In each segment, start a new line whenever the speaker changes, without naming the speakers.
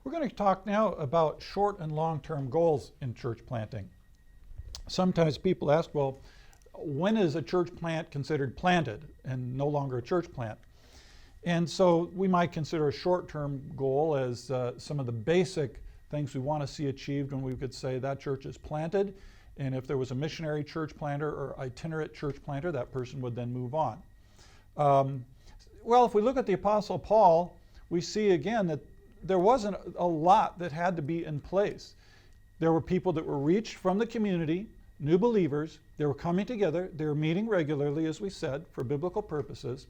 We're going to talk now about short and long-term goals in church planting. Sometimes people ask, well, when is a church plant considered planted and no longer a church plant? And so we might consider a short-term goal as some of the basic things we want to see achieved when we could say that church is planted. And if there was a missionary church planter or itinerant church planter, that person would then move on. Well, if we look at the Apostle Paul, we see again that there wasn't a lot that had to be in place. There were people that were reached from the community, new believers. They were coming together. They were meeting regularly, as we said, for biblical purposes.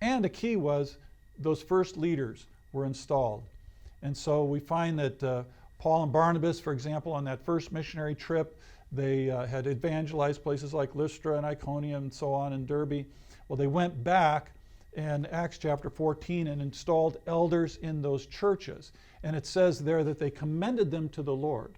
And the key was those first leaders were installed. And so we find that Paul and Barnabas, for example, on that first missionary trip, they had evangelized places like Lystra and Iconium and so on, and Derbe. Well, they went back in Acts chapter 14 and installed elders in those churches. And it says there that they commended them to the Lord.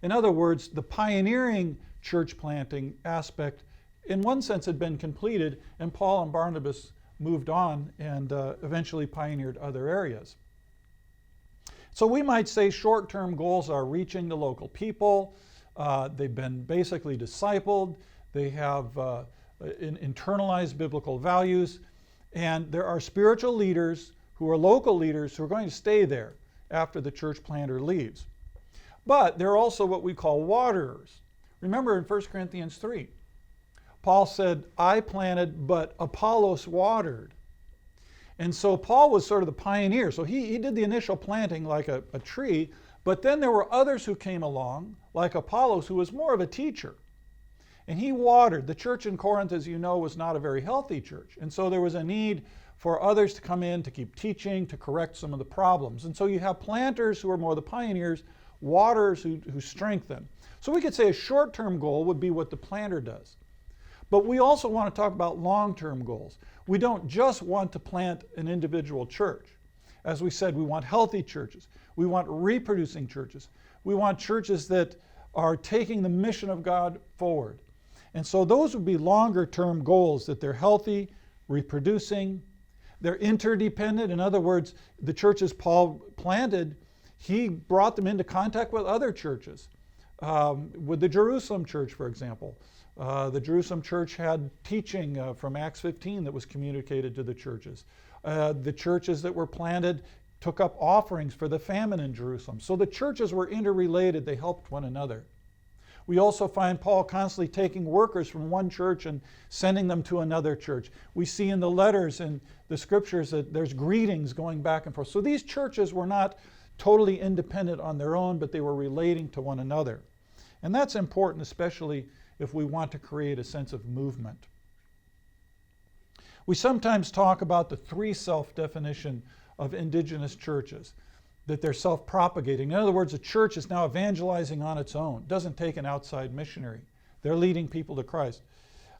In other words, the pioneering church planting aspect, in one sense, had been completed, and Paul and Barnabas moved on and eventually pioneered other areas. So we might say short-term goals are reaching the local people. They've been basically discipled. They have internalized biblical values. And there are spiritual leaders who are local leaders who are going to stay there after the church planter leaves. But there are also what we call waterers. Remember in 1 Corinthians 3, Paul said, I planted, but Apollos watered. And so Paul was sort of the pioneer. So he did the initial planting like a tree, but then there were others who came along, like Apollos, who was more of a teacher. And he watered. The church in Corinth, as you know, was not a very healthy church. And so there was a need for others to come in to keep teaching, to correct some of the problems. And so you have planters who are more the pioneers, waterers who strengthen. So we could say a short-term goal would be what the planter does. But we also want to talk about long-term goals. We don't just want to plant an individual church. As we said, we want healthy churches. We want reproducing churches. We want churches that are taking the mission of God forward. And so those would be longer-term goals, that they're healthy, reproducing, they're interdependent. In other words, the churches Paul planted, he brought them into contact with other churches. With the Jerusalem church, for example. The Jerusalem church had teaching from Acts 15 that was communicated to the churches. The churches that were planted took up offerings for the famine in Jerusalem. So the churches were interrelated. They helped one another. We also find Paul constantly taking workers from one church and sending them to another church. We see in the letters and the scriptures that there's greetings going back and forth. So these churches were not totally independent on their own, but they were relating to one another. And that's important, especially if we want to create a sense of movement. We sometimes talk about the three self-definition of indigenous churches, that they're self-propagating. In other words, a church is now evangelizing on its own. It doesn't take an outside missionary. They're leading people to Christ.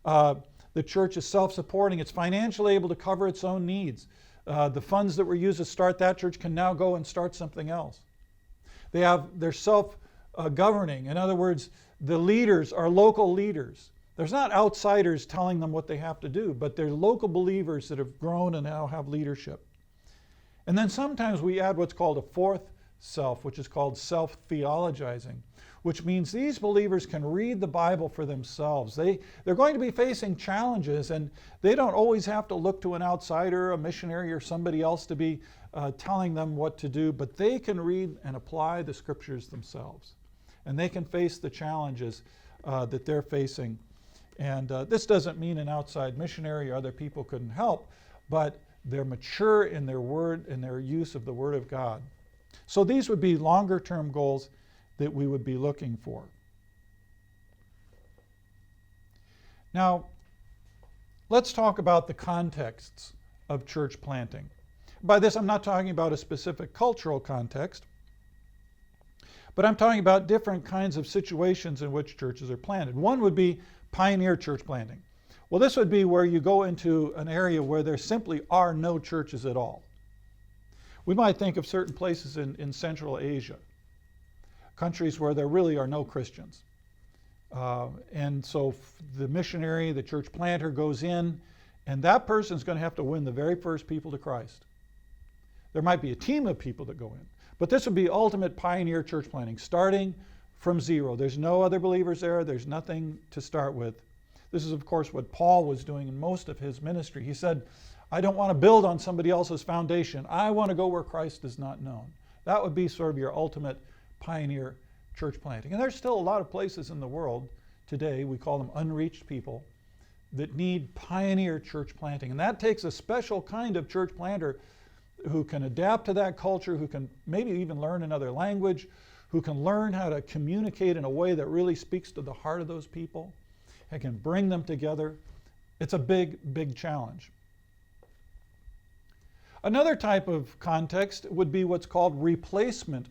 The church is self-supporting. It's financially able to cover its own needs. The funds that were used to start that church can now go and start something else. They're self-governing. In other words, the leaders are local leaders. There's not outsiders telling them what they have to do, but they're local believers that have grown and now have leadership. And then sometimes we add what's called a fourth self, which is called self-theologizing, which means these believers can read the Bible for themselves. They're going to be facing challenges, and they don't always have to look to an outsider, a missionary, or somebody else to be telling them what to do, but they can read and apply the scriptures themselves. And they can face the challenges that they're facing. And this doesn't mean an outside missionary or other people couldn't help, but they're mature in their word and their use of the Word of God. So these would be longer-term goals that we would be looking for. Now, let's talk about the contexts of church planting. By this, I'm not talking about a specific cultural context, but I'm talking about different kinds of situations in which churches are planted. One would be pioneer church planting. Well, this would be where you go into an area where there simply are no churches at all. We might think of certain places in Central Asia, countries where there really are no Christians. And so the missionary, the church planter goes in, and that person is going to have to win the very first people to Christ. There might be a team of people that go in, But this would be ultimate pioneer church planting, starting from zero. There's no other believers there. There's nothing to start with. This is, of course, what Paul was doing in most of his ministry. He said, I don't want to build on somebody else's foundation. I want to go where Christ is not known. That would be sort of your ultimate pioneer church planting. And there's still a lot of places in the world today, we call them unreached people, that need pioneer church planting. And that takes a special kind of church planter who can adapt to that culture, who can maybe even learn another language, who can learn how to communicate in a way that really speaks to the heart of those people, and can bring them together. It's a big, big challenge. Another type of context would be what's called replacement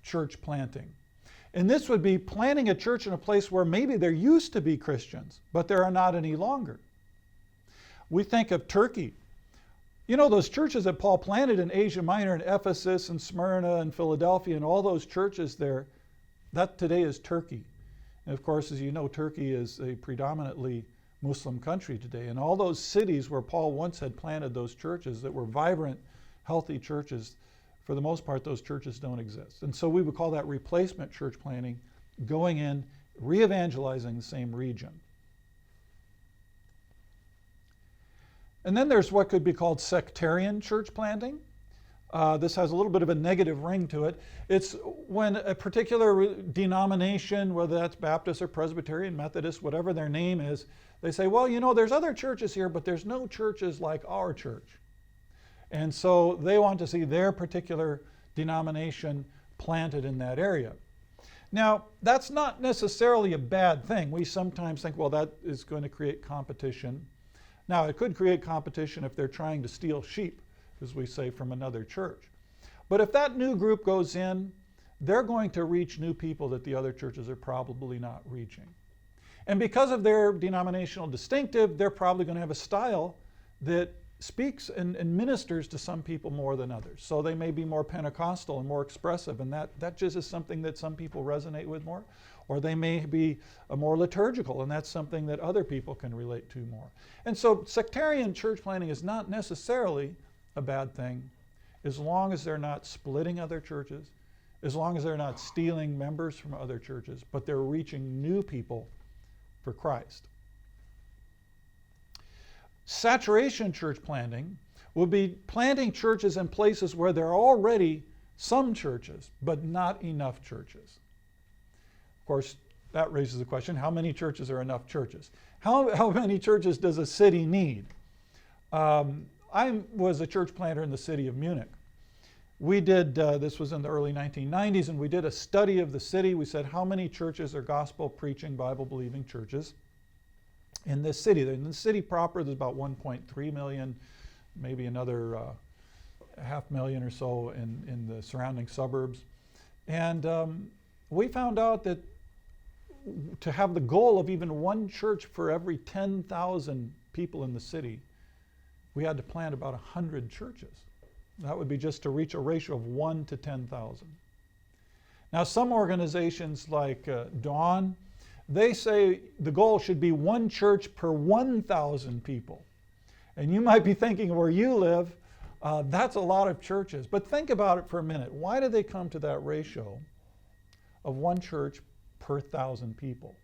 church planting. And this would be planting a church in a place where maybe there used to be Christians, but there are not any longer. We think of Turkey. You know, those churches that Paul planted in Asia Minor, in Ephesus and Smyrna and Philadelphia and all those churches there, that today is Turkey. And of course, as you know, Turkey is a predominantly Muslim country today. And all those cities where Paul once had planted those churches that were vibrant, healthy churches, for the most part, those churches don't exist. And so we would call that replacement church planting, going in, re-evangelizing the same region. And then there's what could be called sectarian church planting. This has a little bit of a negative ring to it. It's when a particular denomination, whether that's Baptist or Presbyterian, Methodist, whatever their name is, they say, well, you know, there's other churches here, but there's no churches like our church. And so they want to see their particular denomination planted in that area. Now, that's not necessarily a bad thing. We sometimes think, well, that is going to create competition. Now, it could create competition if they're trying to steal sheep, as we say, from another church. But if that new group goes in, they're going to reach new people that the other churches are probably not reaching. And because of their denominational distinctive, they're probably going to have a style that speaks and ministers to some people more than others. So they may be more Pentecostal and more expressive, and that just is something that some people resonate with more. Or they may be more liturgical, and that's something that other people can relate to more. And so sectarian church planting is not necessarily a bad thing, as long as they're not splitting other churches, as long as they're not stealing members from other churches, but they're reaching new people for Christ. Saturation church planting will be planting churches in places where there are already some churches, but not enough churches. Of course, that raises the question, how many churches are enough churches? How many churches does a city need? I was a church planter in the city of Munich. We did, this was in the early 1990s, and we did a study of the city. We said, how many churches are gospel-preaching, Bible-believing churches in this city? In the city proper, there's about 1.3 million, maybe another 500,000 or so in the surrounding suburbs. And we found out that to have the goal of even one church for every 10,000 people in the city, we had to plant about 100 churches. That would be just to reach a ratio of 1 to 10,000. Now, some organizations like Dawn, they say the goal should be one church per 1,000 people. And you might be thinking where you live, that's a lot of churches. But think about it for a minute. Why do they come to that ratio of one church per 1,000 people?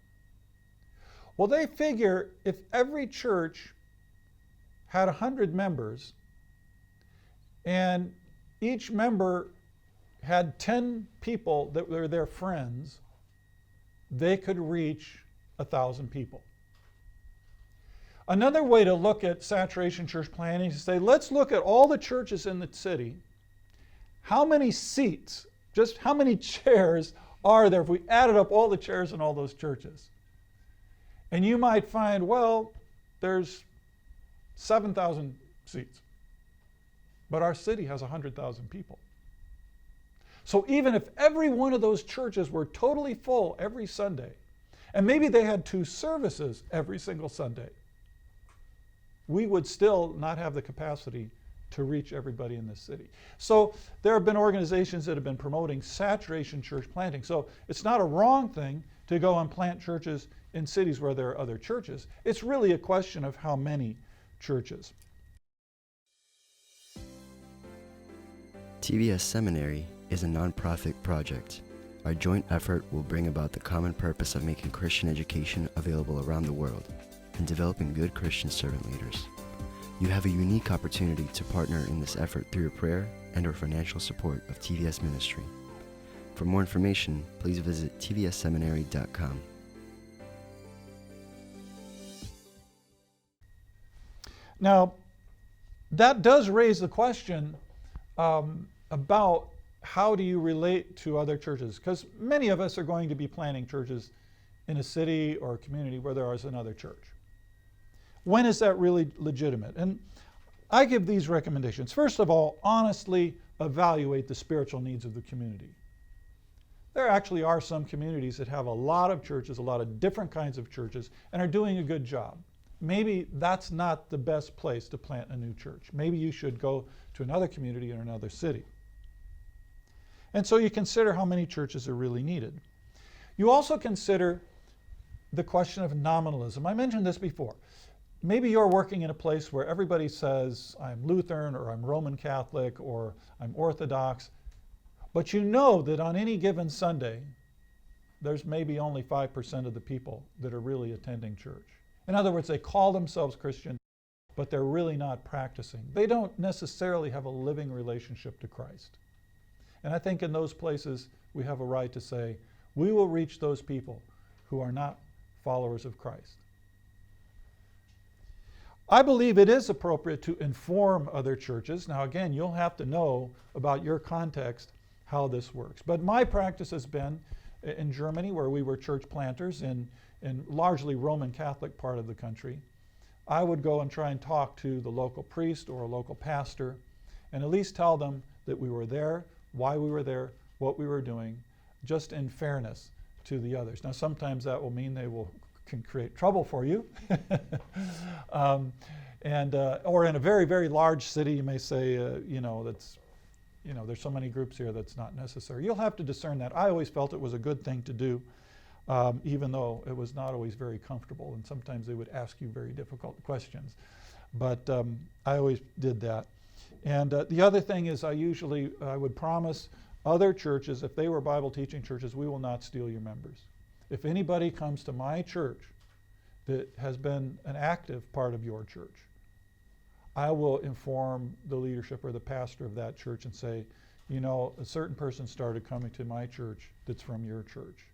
Well, they figure if every church had 100 members and each member had 10 people that were their friends, they could reach 1,000 people. Another way to look at saturation church planting is to say, let's look at all the churches in the city. How many seats, just how many chairs are there if we added up all the chairs in all those churches? And you might find, well, there's 7,000 seats. But our city has 100,000 people. So even if every one of those churches were totally full every Sunday, and maybe they had 2 services every single Sunday, we would still not have the capacity to reach everybody in this city. So there have been organizations that have been promoting saturation church planting. So it's not a wrong thing to go and plant churches in cities where there are other churches. It's really a question of how many churches.
TVS Seminary is a nonprofit project. Our joint effort will bring about the common purpose of making Christian education available around the world and developing good Christian servant leaders. You have a unique opportunity to partner in this effort through your prayer and or financial support of TVS Ministry. For more information, please visit tvseminary.com.
Now, that does raise the question about how do you relate to other churches? Because many of us are going to be planting churches in a city or a community where there is another church. When is that really legitimate? And I give these recommendations. First of all, honestly evaluate the spiritual needs of the community. There actually are some communities that have a lot of churches, a lot of different kinds of churches, and are doing a good job. Maybe that's not the best place to plant a new church. Maybe you should go to another community or another city. And so you consider how many churches are really needed. You also consider the question of nominalism. I mentioned this before. Maybe you're working in a place where everybody says, I'm Lutheran, or I'm Roman Catholic, or I'm Orthodox, but you know that on any given Sunday, there's maybe only 5% of the people that are really attending church. In other words, they call themselves Christian, but they're really not practicing. They don't necessarily have a living relationship to Christ. And I think in those places, we have a right to say, we will reach those people who are not followers of Christ. I believe it is appropriate to inform other churches. Now again, you'll have to know about your context how this works. But my practice has been in Germany, where we were church planters in largely Roman Catholic part of the country. I would go and try and talk to the local priest or a local pastor and at least tell them that we were there, why we were there, what we were doing, just in fairness to the others. Now sometimes that will mean they can create trouble for you. Or in a very, very large city, you may say, there's so many groups here that's not necessary. You'll have to discern that. I always felt it was a good thing to do, even though it was not always very comfortable, and sometimes they would ask you very difficult questions. But I always did that. And the other thing is I would promise other churches, if they were Bible teaching churches, we will not steal your members. If anybody comes to my church that has been an active part of your church, I will inform the leadership or the pastor of that church and say, a certain person started coming to my church that's from your church.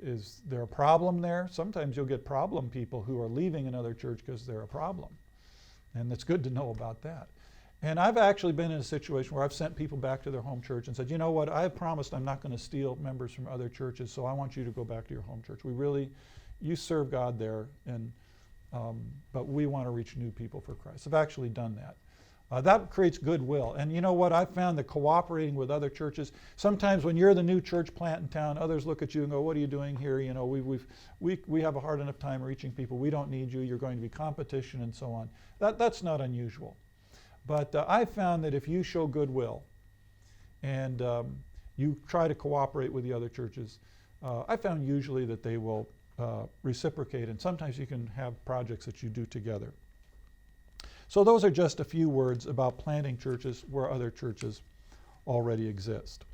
Is there a problem there? Sometimes you'll get problem people who are leaving another church because they're a problem. And it's good to know about that. And I've actually been in a situation where I've sent people back to their home church and said, you know what, I've promised I'm not going to steal members from other churches, so I want you to go back to your home church. You serve God there, but we want to reach new people for Christ. I've actually done that. That creates goodwill. And you know what, I've found that cooperating with other churches, sometimes when you're the new church plant in town, others look at you and go, what are you doing here? We have a hard enough time reaching people. We don't need you. You're going to be competition and so on. That's not unusual. But I found that if you show goodwill and you try to cooperate with the other churches, I found usually that they will reciprocate, and sometimes you can have projects that you do together. So those are just a few words about planting churches where other churches already exist.